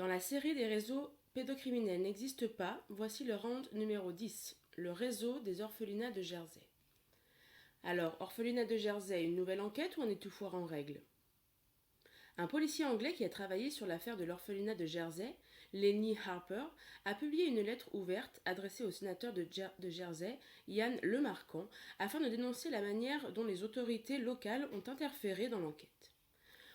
Dans la série des réseaux pédocriminels n'existe pas, voici le round numéro 10, le réseau des orphelinats de Jersey. Alors, orphelinat de Jersey, une nouvelle enquête ou un étouffoir en règle? Un policier anglais qui a travaillé sur l'affaire de l'orphelinat de Jersey, Lenny Harper, a publié une lettre ouverte adressée au sénateur de Jersey, Ian Lemarquand, afin de dénoncer la manière dont les autorités locales ont interféré dans l'enquête.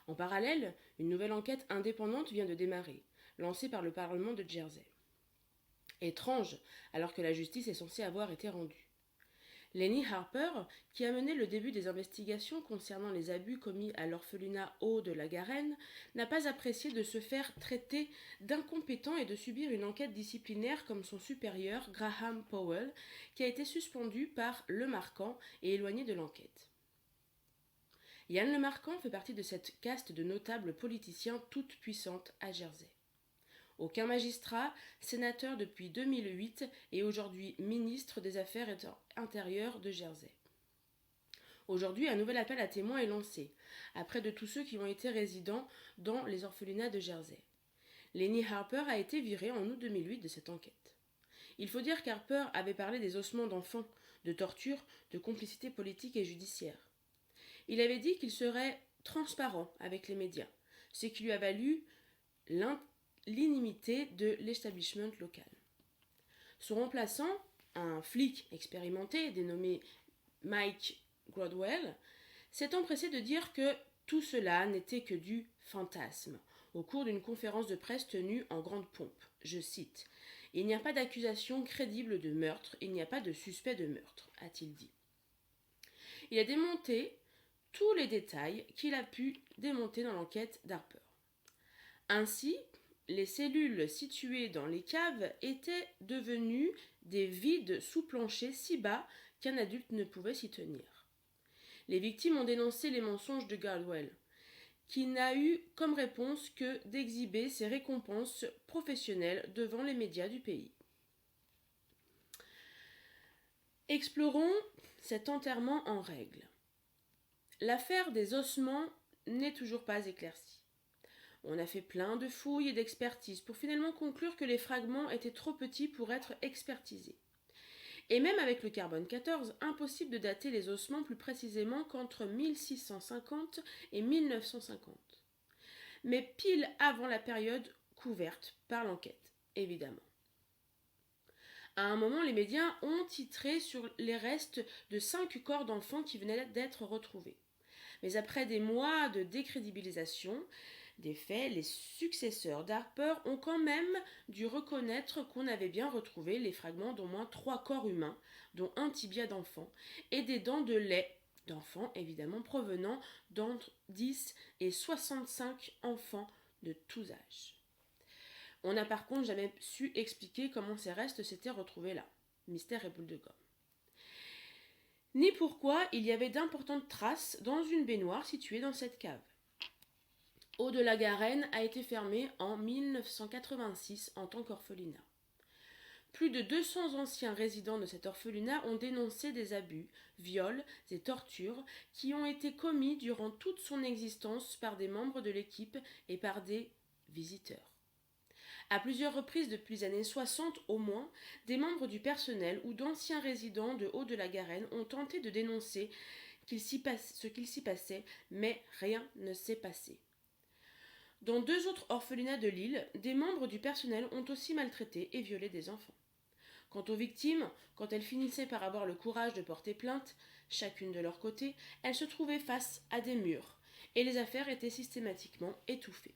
En parallèle, une nouvelle enquête indépendante vient de démarrer, lancée par le Parlement de Jersey. Étrange, alors que la justice est censée avoir été rendue. Lenny Harper, qui a mené le début des investigations concernant les abus commis à l'orphelinat Haut de la Garenne, n'a pas apprécié de se faire traiter d'incompétent et de subir une enquête disciplinaire comme son supérieur, Graham Powell, qui a été suspendu par Lemarquand et éloigné de l'enquête. Ian Lemarquand fait partie de cette caste de notables politiciens toute puissante à Jersey. Aucun magistrat, sénateur depuis 2008 et aujourd'hui ministre des Affaires intérieures de Jersey. Aujourd'hui, un nouvel appel à témoins est lancé, après de tous ceux qui ont été résidents dans les orphelinats de Jersey. Lenny Harper a été viré en août 2008 de cette enquête. Il faut dire qu'Harper avait parlé des ossements d'enfants, de torture, de complicité politique et judiciaire. Il avait dit qu'il serait transparent avec les médias, ce qui lui a valu l'inimité de l'establishment local. Son remplaçant, un flic expérimenté dénommé Mike Grodwell, s'est empressé de dire que tout cela n'était que du fantasme, au cours d'une conférence de presse tenue en grande pompe. Je cite : « Il n'y a pas d'accusation crédible de meurtre, il n'y a pas de suspect de meurtre, a-t-il dit. » Il a démonté tous les détails qu'il a pu démonter dans l'enquête d'Harper. Ainsi, les cellules situées dans les caves étaient devenues des vides sous plancher si bas qu'un adulte ne pouvait s'y tenir. Les victimes ont dénoncé les mensonges de Gardwell, qui n'a eu comme réponse que d'exhiber ses récompenses professionnelles devant les médias du pays. Explorons cet enterrement en règle. L'affaire des ossements n'est toujours pas éclaircie. On a fait plein de fouilles et d'expertises pour finalement conclure que les fragments étaient trop petits pour être expertisés. Et même avec le carbone 14, impossible de dater les ossements plus précisément qu'entre 1650 et 1950. Mais pile avant la période couverte par l'enquête, évidemment. À un moment, les médias ont titré sur les restes de 5 corps d'enfants qui venaient d'être retrouvés. Mais après des mois de décrédibilisation des faits, les successeurs d'Harper ont quand même dû reconnaître qu'on avait bien retrouvé les fragments d'au moins 3 corps humains, dont un tibia d'enfant, et des dents de lait d'enfants, évidemment, provenant d'entre 10 et 65 enfants de tous âges. On n'a par contre jamais su expliquer comment ces restes s'étaient retrouvés là. Mystère et boule de gomme. Ni pourquoi il y avait d'importantes traces dans une baignoire située dans cette cave. Haut de la Garenne a été fermé en 1986 en tant qu'orphelinat. Plus de 200 anciens résidents de cet orphelinat ont dénoncé des abus, viols et tortures qui ont été commis durant toute son existence par des membres de l'équipe et par des visiteurs. À plusieurs reprises depuis les années 60 au moins, des membres du personnel ou d'anciens résidents de Haut de la Garenne ont tenté de dénoncer ce qu'il s'y passait, mais rien ne s'est passé. Dans 2 autres orphelinats de l'île, des membres du personnel ont aussi maltraité et violé des enfants. Quant aux victimes, quand elles finissaient par avoir le courage de porter plainte, chacune de leur côté, elles se trouvaient face à des murs, et les affaires étaient systématiquement étouffées.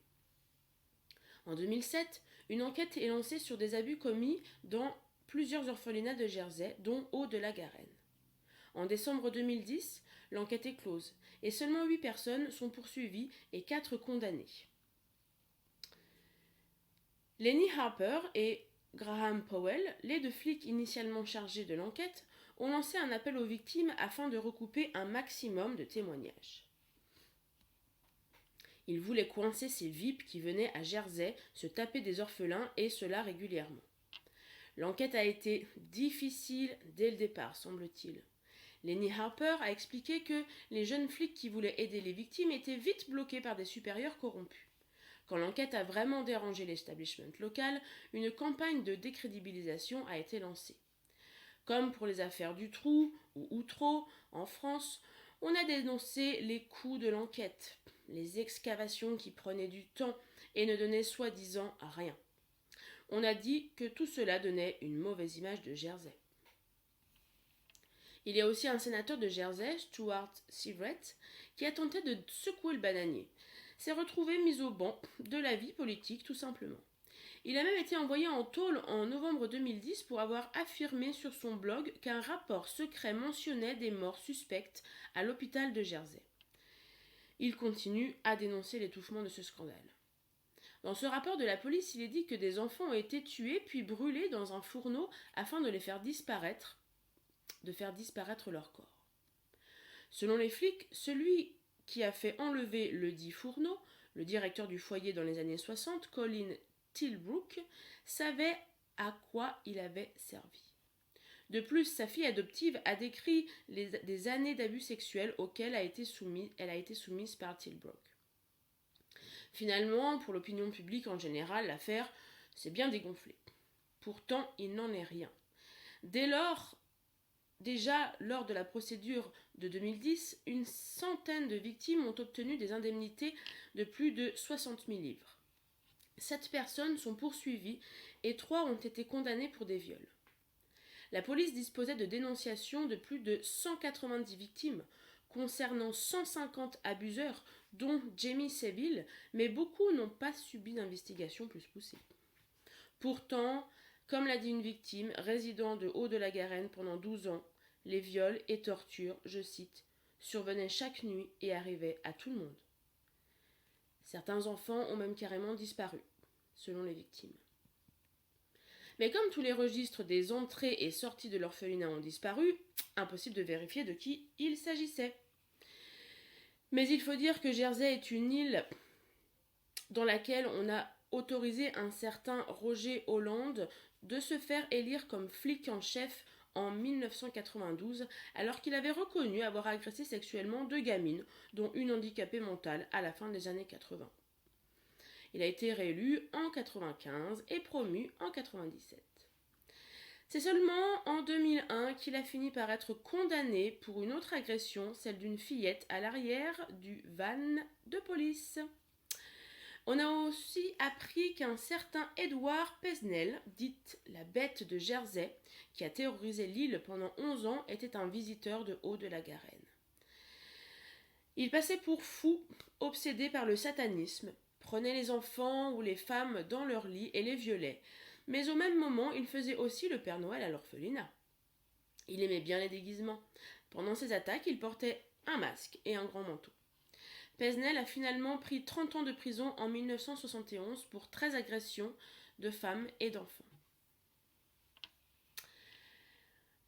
En 2007, une enquête est lancée sur des abus commis dans plusieurs orphelinats de Jersey, dont Haut de la Garenne. En décembre 2010, l'enquête est close, et seulement 8 personnes sont poursuivies et 4 condamnées. Lenny Harper et Graham Powell, les 2 flics initialement chargés de l'enquête, ont lancé un appel aux victimes afin de recouper un maximum de témoignages. Ils voulaient coincer ces VIP qui venaient à Jersey se taper des orphelins, et cela régulièrement. L'enquête a été difficile dès le départ, semble-t-il. Lenny Harper a expliqué que les jeunes flics qui voulaient aider les victimes étaient vite bloqués par des supérieurs corrompus. Quand l'enquête a vraiment dérangé l'establishment local, une campagne de décrédibilisation a été lancée. Comme pour les affaires Dutroux ou Outreau en France, on a dénoncé les coûts de l'enquête, les excavations qui prenaient du temps et ne donnaient soi-disant rien. On a dit que tout cela donnait une mauvaise image de Jersey. Il y a aussi un sénateur de Jersey, Stuart Sivret, qui a tenté de secouer le bananier. S'est retrouvé mis au banc de la vie politique tout simplement. Il a même été envoyé en tôle en novembre 2010 pour avoir affirmé sur son blog qu'un rapport secret mentionnait des morts suspectes à l'hôpital de Jersey. Il continue à dénoncer l'étouffement de ce scandale. Dans ce rapport de la police, il est dit que des enfants ont été tués puis brûlés dans un fourneau afin de faire disparaître leur corps. Selon les flics, celui qui a fait enlever le dit fourneau, le directeur du foyer dans les années 60, Colin Tilbrook, savait à quoi il avait servi. De plus, sa fille adoptive a décrit des années d'abus sexuels auxquels elle a été soumise par Tilbrook. Finalement, pour l'opinion publique en général, l'affaire s'est bien dégonflée. Pourtant, il n'en est rien. Déjà lors de la procédure de 2010, une centaine de victimes ont obtenu des indemnités de plus de 60 000 livres. 7 personnes sont poursuivies et 3 ont été condamnées pour des viols. La police disposait de dénonciations de plus de 190 victimes concernant 150 abuseurs, dont Jamie Savile, mais beaucoup n'ont pas subi d'investigation plus poussée. Pourtant, comme l'a dit une victime, résidant de Haut-de-la-Garenne pendant 12 ans, les viols et tortures, je cite, survenaient chaque nuit et arrivaient à tout le monde. Certains enfants ont même carrément disparu, selon les victimes. Mais comme tous les registres des entrées et sorties de l'orphelinat ont disparu, impossible de vérifier de qui il s'agissait. Mais il faut dire que Jersey est une île dans laquelle on a autorisé un certain Roger Holland de se faire élire comme flic en chef en 1992, alors qu'il avait reconnu avoir agressé sexuellement 2 gamines, dont une handicapée mentale, à la fin des années 80. Il a été réélu en 1995 et promu en 1997. C'est seulement en 2001 qu'il a fini par être condamné pour une autre agression, celle d'une fillette à l'arrière du van de police. On a aussi appris qu'un certain Edward Pesnel, dite la bête de Jersey, qui a terrorisé l'île pendant 11 ans, était un visiteur de Haut-de-la-Garenne. Il passait pour fou, obsédé par le satanisme, prenait les enfants ou les femmes dans leur lit et les violait, mais au même moment, il faisait aussi le Père Noël à l'orphelinat. Il aimait bien les déguisements. Pendant ses attaques, il portait un masque et un grand manteau. Pesnel a finalement pris 30 ans de prison en 1971 pour 13 agressions de femmes et d'enfants.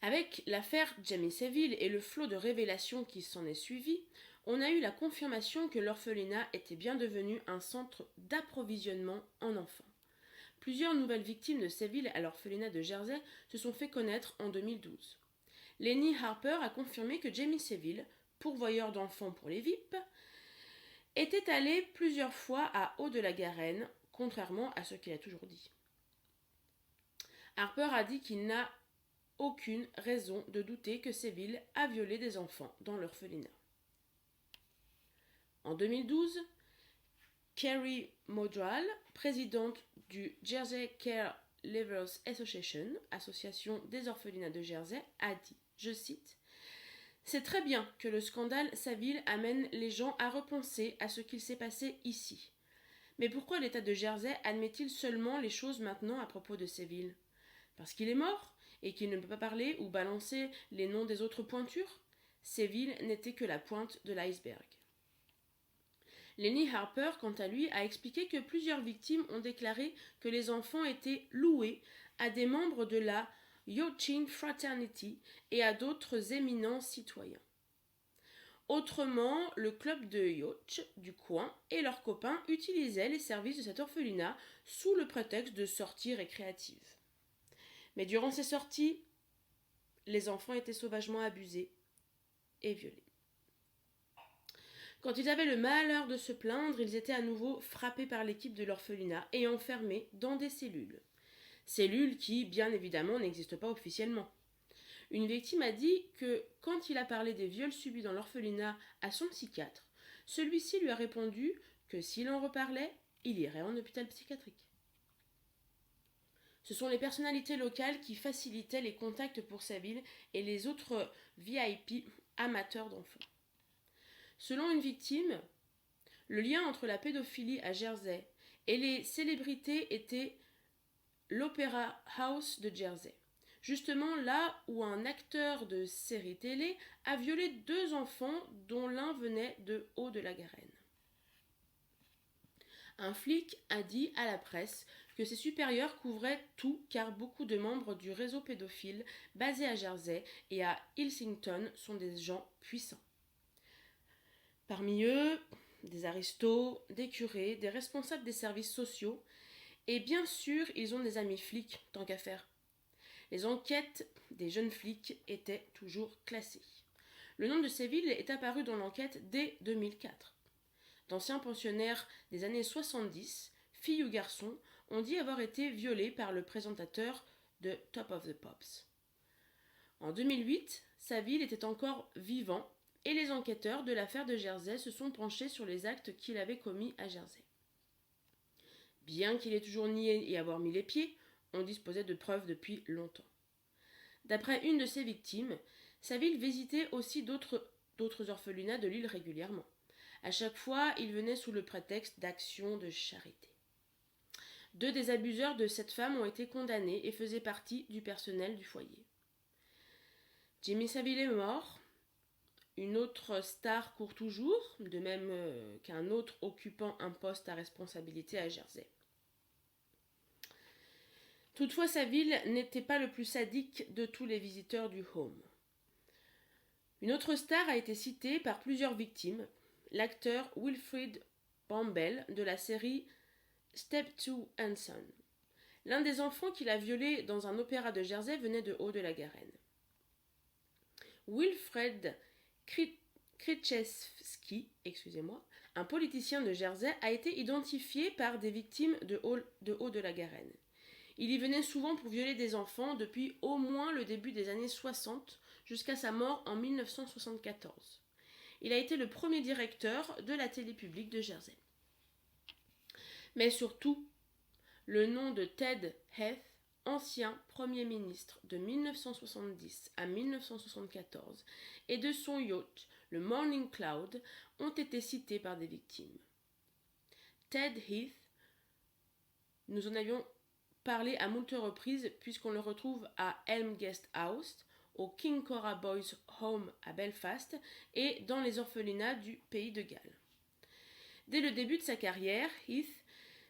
Avec l'affaire Jamie Savile et le flot de révélations qui s'en est suivi, on a eu la confirmation que l'orphelinat était bien devenu un centre d'approvisionnement en enfants. Plusieurs nouvelles victimes de Savile à l'orphelinat de Jersey se sont fait connaître en 2012. Lenny Harper a confirmé que Jamie Savile, pourvoyeur d'enfants pour les VIP, était allé plusieurs fois à Haut-de-la-Garenne, contrairement à ce qu'il a toujours dit. Harper a dit qu'il n'a aucune raison de douter que Savile a violé des enfants dans l'orphelinat. En 2012, Kerry Modral, présidente du Jersey Care Leavers Association, association des orphelinats de Jersey, a dit, je cite, « C'est très bien que le scandale Savile amène les gens à repenser à ce qu'il s'est passé ici. Mais pourquoi l'État de Jersey admet-il seulement les choses maintenant à propos de Savile? Parce qu'il est mort et qu'il ne peut pas parler ou balancer les noms des autres pointures? Savile n'était que la pointe de l'iceberg. » Lenny Harper, quant à lui, a expliqué que plusieurs victimes ont déclaré que les enfants étaient loués à des membres de la Yachting Fraternity et à d'autres éminents citoyens. Autrement, le club de yacht du coin et leurs copains utilisaient les services de cet orphelinat sous le prétexte de sorties récréatives. Mais durant ces sorties, les enfants étaient sauvagement abusés et violés. Quand ils avaient le malheur de se plaindre, ils étaient à nouveau frappés par l'équipe de l'orphelinat et enfermés dans des cellules. Cellules qui, bien évidemment, n'existent pas officiellement. Une victime a dit que quand il a parlé des viols subis dans l'orphelinat à son psychiatre, celui-ci lui a répondu que s'il en reparlait, il irait en hôpital psychiatrique. Ce sont les personnalités locales qui facilitaient les contacts pour Saville et les autres VIP amateurs d'enfants. Selon une victime, le lien entre la pédophilie à Jersey et les célébrités était l'Opera House de Jersey. Justement là où un acteur de série télé a violé 2 enfants dont l'un venait de Haut-de-la-Garenne. Un flic a dit à la presse que ses supérieurs couvraient tout car beaucoup de membres du réseau pédophile basé à Jersey et à Ilsington sont des gens puissants. Parmi eux, des aristos, des curés, des responsables des services sociaux et bien sûr, ils ont des amis flics, tant qu'à faire. Les enquêtes des jeunes flics étaient toujours classées. Le nom de Saville est apparu dans l'enquête dès 2004. D'anciens pensionnaires des années 70, filles ou garçons, ont dit avoir été violés par le présentateur de Top of the Pops. En 2008, Saville était encore vivant et les enquêteurs de l'affaire de Jersey se sont penchés sur les actes qu'il avait commis à Jersey. Bien qu'il ait toujours nié y avoir mis les pieds, on disposait de preuves depuis longtemps. D'après une de ses victimes, Saville visitait aussi d'autres orphelinats de l'île régulièrement. À chaque fois, il venait sous le prétexte d'actions de charité. 2 des abuseurs de cette femme ont été condamnés et faisaient partie du personnel du foyer. Jimmy Saville est mort. Une autre star court toujours, de même qu'un autre occupant un poste à responsabilité à Jersey. Toutefois, Saville n'était pas le plus sadique de tous les visiteurs du home. Une autre star a été citée par plusieurs victimes, l'acteur Wilfrid Brambell de la série Step 2 and Son. L'un des enfants qu'il a violé dans un opéra de Jersey venait de Haut-de-la-Garenne. Wilfred Kryczewski, un politicien de Jersey, a été identifié par des victimes de Haut-de-la-Garenne. Il y venait souvent pour violer des enfants depuis au moins le début des années 60 jusqu'à sa mort en 1974. Il a été le premier directeur de la télé publique de Jersey. Mais surtout, le nom de Ted Heath, ancien Premier ministre de 1970 à 1974, et de son yacht, le Morning Cloud, ont été cités par des victimes. Ted Heath, nous en avions parlé à moult reprises puisqu'on le retrouve à Elm Guest House, au King Cora Boys Home à Belfast et dans les orphelinats du pays de Galles. Dès le début de sa carrière, Heath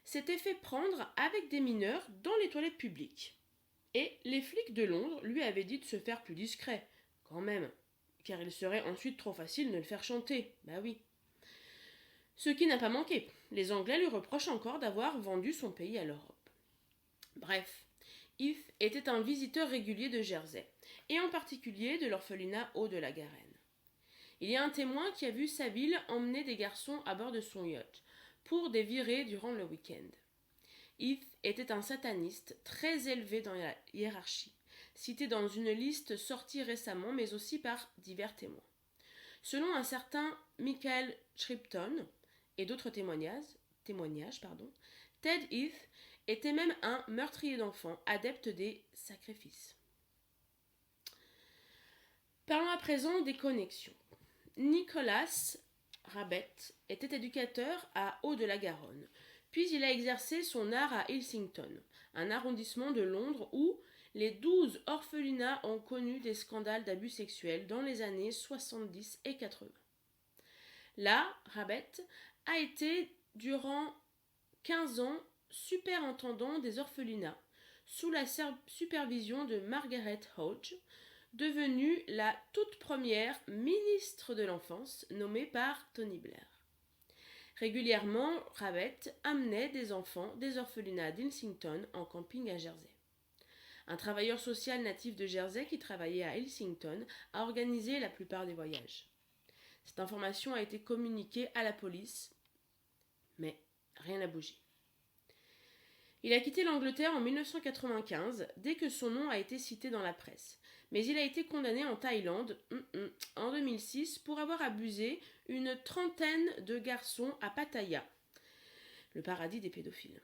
s'était fait prendre avec des mineurs dans les toilettes publiques. Et les flics de Londres lui avaient dit de se faire plus discret, quand même, car il serait ensuite trop facile de le faire chanter, bah oui. Ce qui n'a pas manqué, les Anglais lui reprochent encore d'avoir vendu son pays à l'Europe. Bref, Heath était un visiteur régulier de Jersey, et en particulier de l'orphelinat Haut-de-la-Garenne. Il y a un témoin qui a vu Saville emmener des garçons à bord de son yacht, pour des virées durant le week-end. Heath était un sataniste très élevé dans la hiérarchie, cité dans une liste sortie récemment, mais aussi par divers témoins. Selon un certain Michael Shripton et d'autres témoignages, Ted Heath était même un meurtrier d'enfants, adepte des sacrifices. Parlons à présent des connexions. Nicolas Rabet était éducateur à Haut-de-la-Garonne, puis il a exercé son art à Ilsington, un arrondissement de Londres où les 12 orphelinats ont connu des scandales d'abus sexuels dans les années 70 et 80. Là, Rabet a été durant 15 ans superintendant des orphelinats, sous la supervision de Margaret Hodge, devenue la toute première ministre de l'Enfance nommée par Tony Blair. Régulièrement, Rabet amenait des enfants des orphelinats d'Ilsington en camping à Jersey. Un travailleur social natif de Jersey qui travaillait à Ilsington a organisé la plupart des voyages. Cette information a été communiquée à la police, mais rien n'a bougé. Il a quitté l'Angleterre en 1995, dès que son nom a été cité dans la presse. Mais il a été condamné en Thaïlande en 2006 pour avoir abusé une trentaine de garçons à Pattaya, le paradis des pédophiles,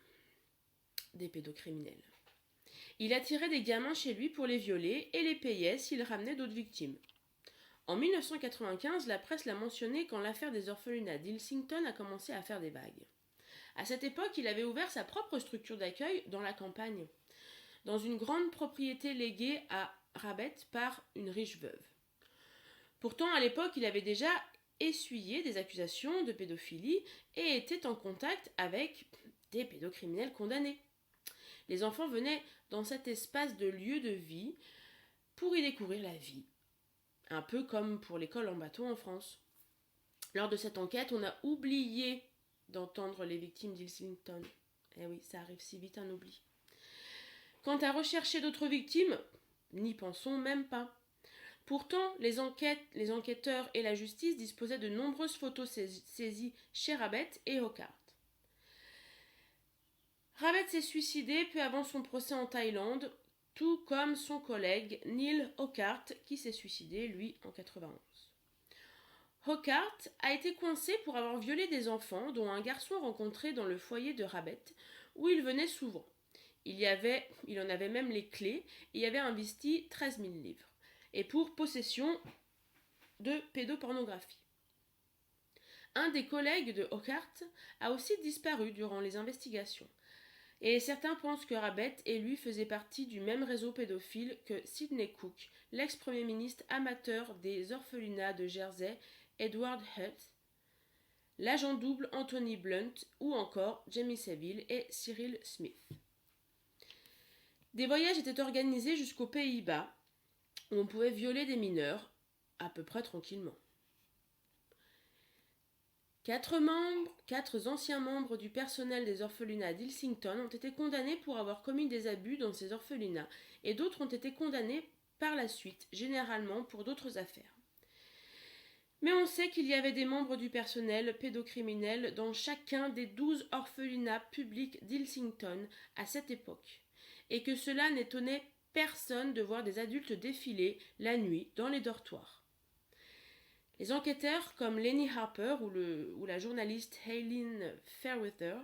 des pédocriminels. Il attirait des gamins chez lui pour les violer et les payait s'il ramenait d'autres victimes. En 1995, la presse l'a mentionné quand l'affaire des orphelinats d'Hilsington a commencé à faire des vagues. À cette époque, il avait ouvert sa propre structure d'accueil dans la campagne, dans une grande propriété léguée à Rabbet par une riche veuve. Pourtant, à l'époque, il avait déjà essuyé des accusations de pédophilie et était en contact avec des pédocriminels condamnés. Les enfants venaient dans cet espace de lieu de vie pour y découvrir la vie, un peu comme pour l'école en bateau en France. Lors de cette enquête, on a oublié d'entendre les victimes d'Hilsington. Eh oui, ça arrive si vite, un oubli. Quant à rechercher d'autres victimes, n'y pensons même pas. Pourtant, les enquêteurs et la justice disposaient de nombreuses photos saisies chez Rabbet et Hockart. Rabbet s'est suicidé peu avant son procès en Thaïlande, tout comme son collègue Neil Hockart qui s'est suicidé, lui, en 91. Hockart a été coincé pour avoir violé des enfants, dont un garçon rencontré dans le foyer de Rabbet, où il venait souvent. Il en avait même les clés et y avait investi 13 000 livres. Et pour possession de pédopornographie. Un des collègues de Hockart a aussi disparu durant les investigations. Et certains pensent que Rabbet et lui faisaient partie du même réseau pédophile que Sidney Cook, l'ex-premier ministre amateur des orphelinats de Jersey, Edward Hutt, l'agent double Anthony Blunt ou encore Jamie Saville et Cyril Smith. Des voyages étaient organisés jusqu'aux Pays-Bas où on pouvait violer des mineurs à peu près tranquillement. 4 anciens membres du personnel des orphelinats d'Hilsington ont été condamnés pour avoir commis des abus dans ces orphelinats et d'autres ont été condamnés par la suite, généralement pour d'autres affaires. Mais on sait qu'il y avait des membres du personnel pédocriminel dans chacun des 12 orphelinats publics d'Hilsington à cette époque, et que cela n'étonnait personne de voir des adultes défiler la nuit dans les dortoirs. Les enquêteurs comme Lenny Harper ou la journaliste Aileen Fairweather,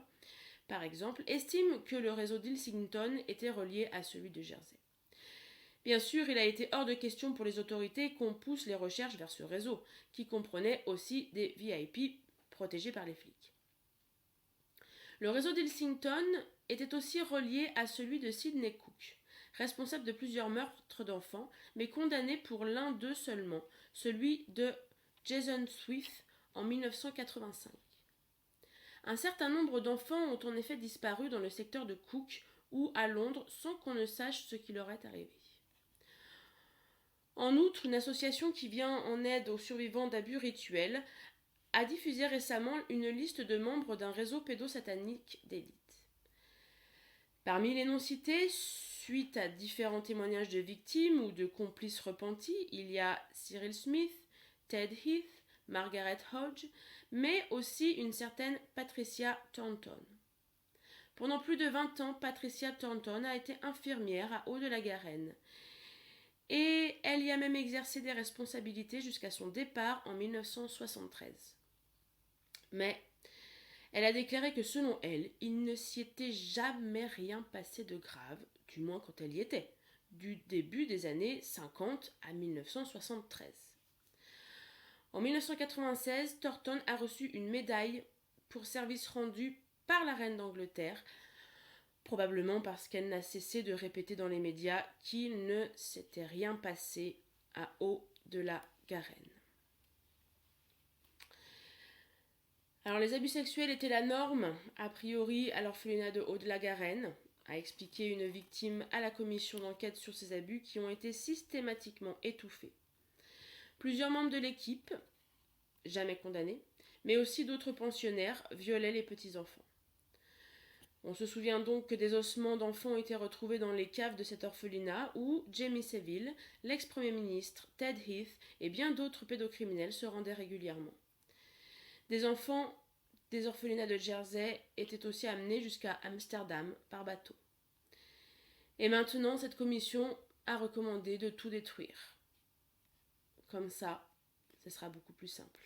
par exemple, estiment que le réseau d'Hilsington était relié à celui de Jersey. Bien sûr, il a été hors de question pour les autorités qu'on pousse les recherches vers ce réseau, qui comprenait aussi des VIP protégés par les flics. Le réseau d'Hilsington était aussi relié à celui de Sidney Cook, responsable de plusieurs meurtres d'enfants, mais condamné pour l'un d'eux seulement, celui de Jason Swift en 1985. Un certain nombre d'enfants ont en effet disparu dans le secteur de Cook ou à Londres sans qu'on ne sache ce qui leur est arrivé. En outre, une association qui vient en aide aux survivants d'abus rituels a diffusé récemment une liste de membres d'un réseau pédosatanique d'élite. Parmi les noms cités, suite à différents témoignages de victimes ou de complices repentis, il y a Cyril Smith, Ted Heath, Margaret Hodge, mais aussi une certaine Patricia Thornton. Pendant plus de 20 ans, Patricia Thornton a été infirmière à Haut-de-la-Garenne. Et elle y a même exercé des responsabilités jusqu'à son départ en 1973. Mais elle a déclaré que selon elle, il ne s'y était jamais rien passé de grave, du moins quand elle y était, du début des années 50 à 1973. En 1996, Thornton a reçu une médaille pour service rendu par la reine d'Angleterre, probablement parce qu'elle n'a cessé de répéter dans les médias qu'il ne s'était rien passé à Haut-de-la-Garenne. Alors les abus sexuels étaient la norme, a priori à l'orphelinat de Haut-de-la-Garenne, a expliqué une victime à la commission d'enquête sur ces abus qui ont été systématiquement étouffés. Plusieurs membres de l'équipe, jamais condamnés, mais aussi d'autres pensionnaires, violaient les petits-enfants. On se souvient donc que des ossements d'enfants ont été retrouvés dans les caves de cet orphelinat où Jamie Saville, l'ex-premier ministre, Ted Heath et bien d'autres pédocriminels se rendaient régulièrement. Des enfants des orphelinats de Jersey étaient aussi amenés jusqu'à Amsterdam par bateau. Et maintenant, cette commission a recommandé de tout détruire. Comme ça, ce sera beaucoup plus simple.